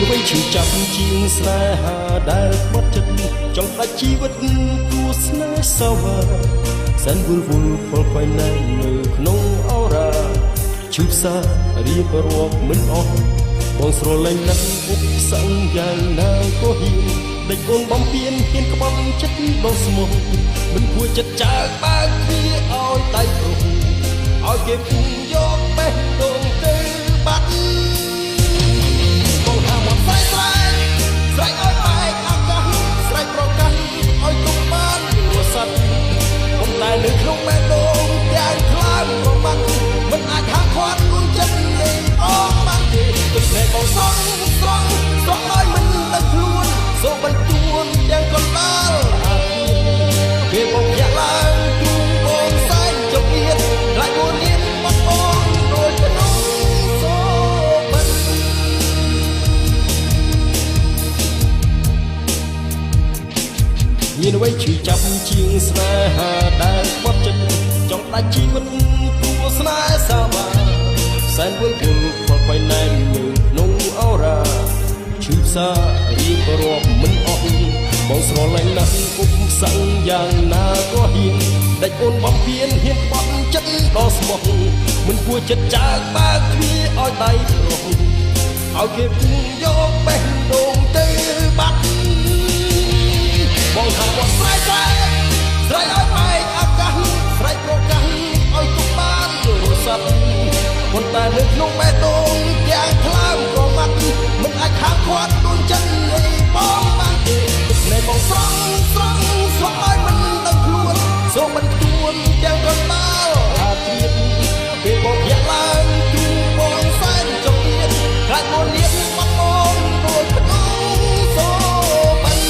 អ្វីឈឺចាប់ជាងស្នេហាដែលបាត់ចិត្តចង់ដាច់ជីវិតគួស្នេហ៍សាវ៉ាសែនវល់វល់ពលខ្វែងណែននៅក្នុងអរ៉ាឈឺផ្សារៀបរាប់មិនអស់បងស្រលាញ់ណាស់ពុកសង្យ៉ាងណាក៏ហ៊ានដេចអូនបំពេញហ៊ានក្បត់ចិត្តដល់ស្មោះមិនគួរចិត្តចើកបើកគ្នាឲ្យដៃប្រហូឲ្យគេពុំយកបេះដូងទៅបាត់បងហាមកស្រែកស្រែកឲ្យបែកអាកាសស្រែកប្រកាសឲ្យទុកបានរស័ព្ទប៉ុន្តែនៅក្នុងបេះដូងទាំងខ្លាំងប្រមាត់មិនអាចហាខ្វាត់គូចិត្តនេះអស់បានទេទឹកភ្នែកបងស្រង់ស្រង់ឲ្យមិនដឹងខ្លួនសូមបញ្ទួនទាំងកណ្ដាលអាគារពេលបងយ៉ាក់ឡើងទូបងសែងចង្អៀតខ្លាចមួយនាងបងបងដូចក្នុងសូមិនមានអ្វីឈឺចាប់ជាងស្នេហាដែលបាត់ចិត្តចង់ដាច់ជីវិតគួស្នេហ៍សាវ៉ាសែនវល់វល់ខ្វល់ខ្វែងណែននៅក្នុងអរ៉ាឈឺផ្សារៀបរាប់មិនអស់បងស្រលាញ់ណាស់ពុកសង្ឃយ៉ាងណាក៏ហ៊ានដាច់អូនបំពេញហ៊ានបត់ចិត្តដល់ស្មោះមិនគួរចិត្តចើកបើកគ្នាឲ្យដៃប្រហូឲ្យគេពុំយកបេះដូងទៅបាត់បងថាបត់ស្រែកស្រែកឲ្យបែកអាកាសស្រែកប្រកាសឲ្យទុកបានរស័ព្ទប៉ុន្តែនៅក្នុងបេះដូងយ៉ាងខ្លាំងប្រមាត់មិនអាចខាតខ្វាត់ដូចចិត្តនេះបងបានទេទឹកភ្នែកបងស្រង់ឲ្យមិនដឹងខ្លួនសូមបន្ទួនទាំងកណ្ដាលអាត្រៀតពេលបងយ៉ាក់ឡើងទូបងសែនចង្អៀតខ្លាចមួយនាងបងបងដូចក្នុងសូមិន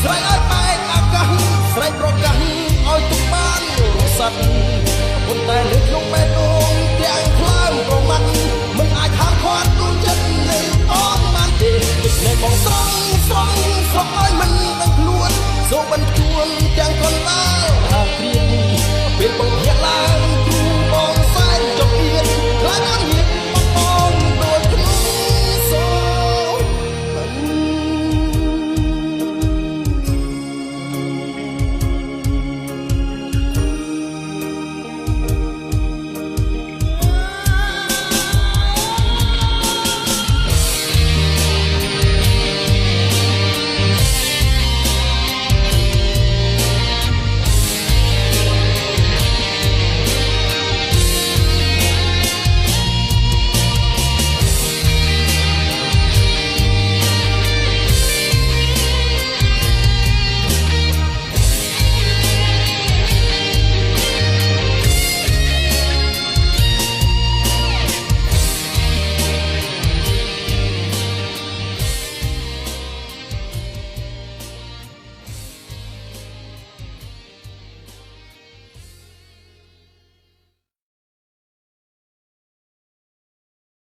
ស្រែកឲ្យបែកអាកាសស្រែកប្រកាសឲ្យទុកបានរស័ព្ទប៉ុន្តែលើ